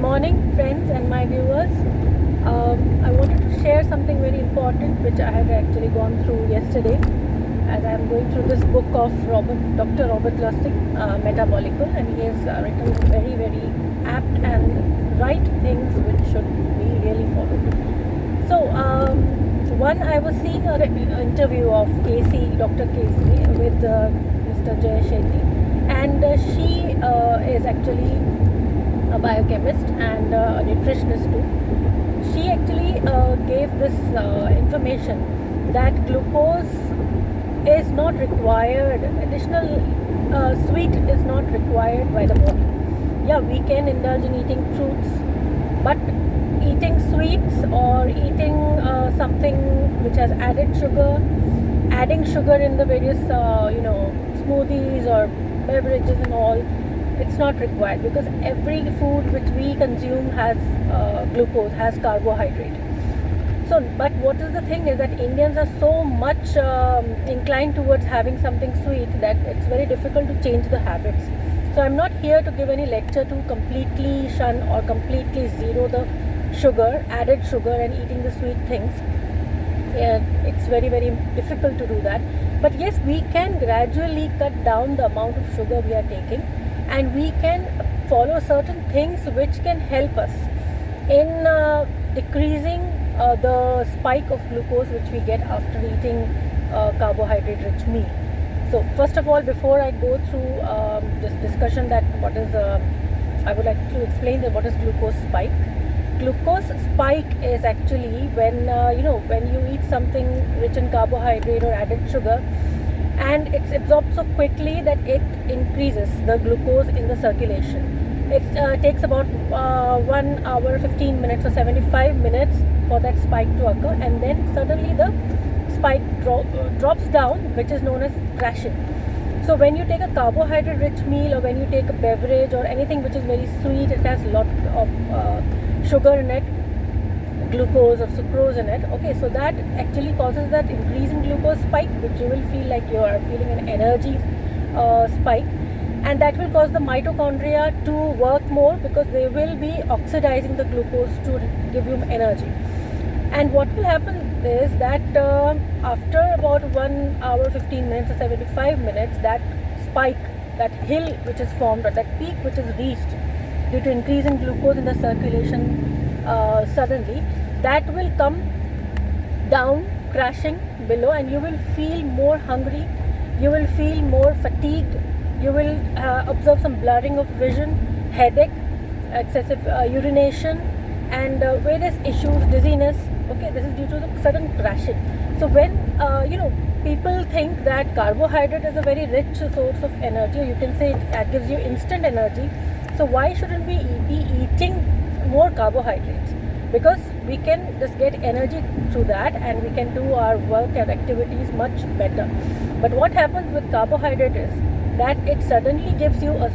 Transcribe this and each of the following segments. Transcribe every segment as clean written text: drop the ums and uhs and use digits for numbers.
morning, friends and my viewers. I wanted to share something very important which I had actually gone through yesterday as I am going through this book of Dr. Robert Lustig, Metabolical, and he has written very, very apt and right things which should be really followed. So, I was seeing an interview of Dr. Casey with Mr. Jay Shetty, and she is actually a biochemist and a nutritionist too. She actually gave this information that glucose is not required, additional sweet is not required by the body. Yeah, we can indulge in eating fruits, but eating sweets or eating something which has adding sugar in the various smoothies or beverages and all, it's not required, because every food which we consume has glucose, has carbohydrate. So, but what is the thing is that Indians are so much inclined towards having something sweet that it's very difficult to change the habits. So I'm not here to give any lecture to completely shun or completely zero the added sugar and eating the sweet things. It's very, very difficult to do that. But yes, we can gradually cut down the amount of sugar we are taking, and we can follow certain things which can help us in decreasing the spike of glucose which we get after eating carbohydrate rich meal. So first of all, before I go through this discussion that I would like to explain that what is glucose spike. Glucose spike is actually when when you eat something rich in carbohydrate or added sugar, and it's absorbed so quickly that it increases the glucose in the circulation. It takes about 1 hour 15 minutes or 75 minutes for that spike to occur, and then suddenly the spike drops down, which is known as crashing. So when you take a carbohydrate rich meal, or when you take a beverage or anything which is very sweet, it has a lot of sugar in it, glucose or sucrose in it. Okay, so that actually causes that increasing glucose spike, which you will feel like you are feeling an energy spike, and that will cause the mitochondria to work more, because they will be oxidizing the glucose to give you energy. And what will happen is that after about 1 hour 15 minutes or 75 minutes, that spike, that hill which is formed, or that peak which is reached due to increase in glucose in the circulation suddenly, that will come down crashing below, and you will feel more hungry, you will feel more fatigued, you will observe some blurring of vision, headache, excessive urination, and various issues, dizziness. Okay, this is due to the sudden crashing. So when people think that carbohydrate is a very rich source of energy, you can say that gives you instant energy. So why shouldn't we be eating more carbohydrates? Because we can just get energy through that, and we can do our work and activities much better. But what happens with carbohydrate is that it suddenly gives you a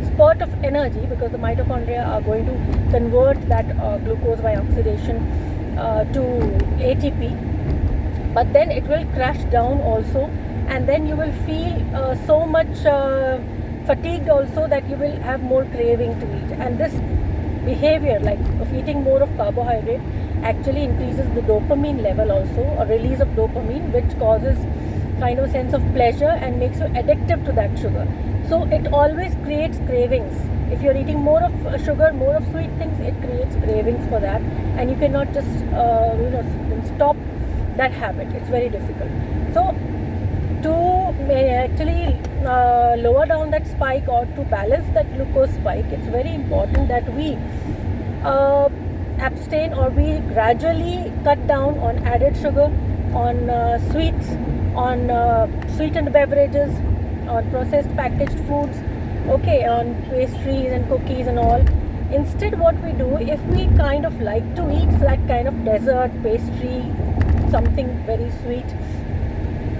spurt of energy, because the mitochondria are going to convert that glucose by oxidation to ATP, but then it will crash down also, and then you will feel so much fatigued also, that you will have more craving to eat. And this behavior, like of eating more of carbohydrate, actually increases the dopamine level also, a release of dopamine, which causes kind of sense of pleasure and makes you addictive to that sugar. So it always creates cravings. If you're eating more of sugar, more of sweet things, it creates cravings for that, and you cannot just stop that habit. It's very difficult. So to actually lower down that spike, or to balance that glucose spike, it's very important that we abstain, or we gradually cut down on added sugar, on sweets, on sweetened beverages, on processed packaged foods, okay, on pastries and cookies and all. Instead, what we do, if we kind of like to eat that kind of dessert, pastry, something very sweet,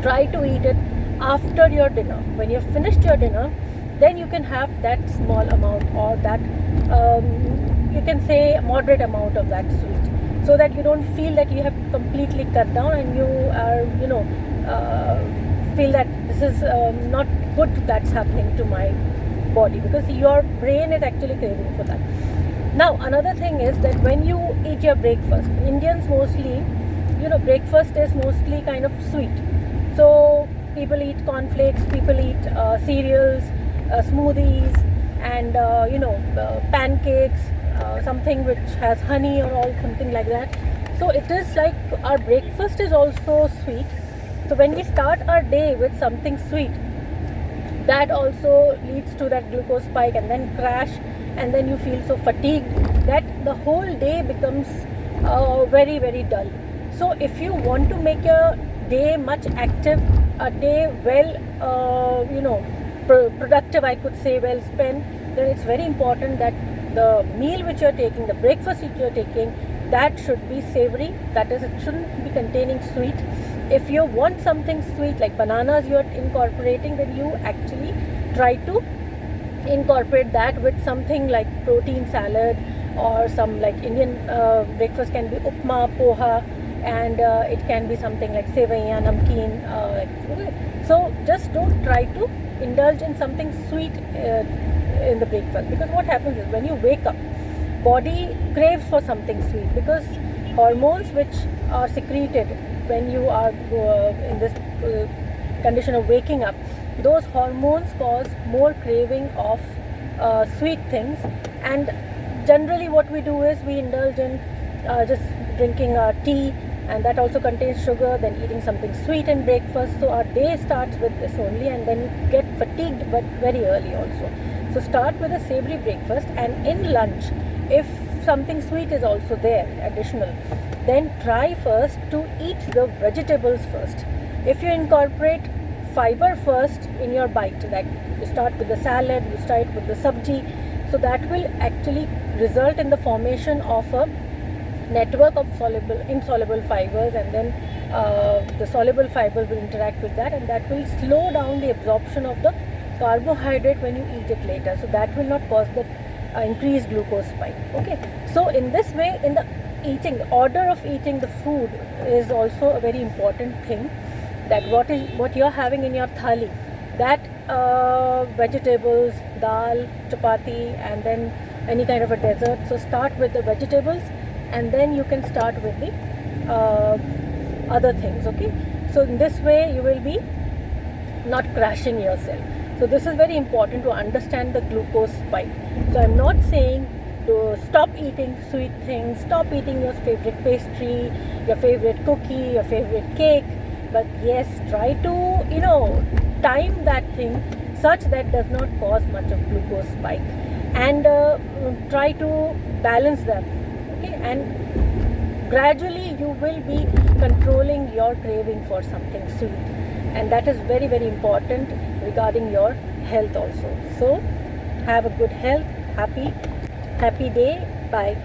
try to eat it after your dinner. When you've finished your dinner, then you can have that small amount, or that you can say moderate amount of that sweet, so that you don't feel that you have completely cut down, and you are feel that this is not good that's happening to my body, because your brain is actually craving for that. Now another thing is that when you eat your breakfast, Indians mostly, breakfast is mostly kind of sweet. So people eat cornflakes, people eat cereals, smoothies, and pancakes, something which has honey or all something like that. So it is like our breakfast is also sweet. So when we start our day with something sweet, that also leads to that glucose spike and then crash, and then you feel so fatigued that the whole day becomes very very dull. So if you want to make your day much active, a day well productive, I could say, well spent, then it's very important that the meal which you're taking, the breakfast which you're taking, that should be savory. That is, it shouldn't be containing sweet. If you want something sweet like bananas you're incorporating, then you actually try to incorporate that with something like protein salad, or some like Indian breakfast can be upma, poha, and it can be something like sevaiyan, namkeen. So just don't try to indulge in something sweet in the breakfast, because what happens is when you wake up, body craves for something sweet, because hormones which are secreted when you are in this condition of waking up, those hormones cause more craving of sweet things. And generally what we do is we indulge in just drinking tea, and that also contains sugar, then eating something sweet in breakfast. So our day starts with this only, and then you get fatigued but very early also. So start with a savory breakfast, and in lunch, if something sweet is also there additional, then try first to eat the vegetables first. If you incorporate fiber first in your bite, like you start with the salad, you start with the sabji, so that will actually result in the formation of a network of insoluble fibers, and then the soluble fiber will interact with that, and that will slow down the absorption of the carbohydrate when you eat it later. So that will not cause the increased glucose spike. Okay, so in this way, in the order of eating the food is also a very important thing, that what you're having in your thali, that vegetables, dal, chapati, and then any kind of a dessert. So start with the vegetables, and then you can start with the other things. Okay, so in this way you will be not crashing yourself. So this is very important to understand the glucose spike. So I'm not saying to stop eating sweet things, stop eating your favorite pastry, your favorite cookie, your favorite cake, but yes, try to time that thing such that does not cause much of glucose spike, and try to balance them. Okay, and gradually you will be controlling your craving for something sweet, and that is very very important regarding your health also. So have a good health, happy day. Bye.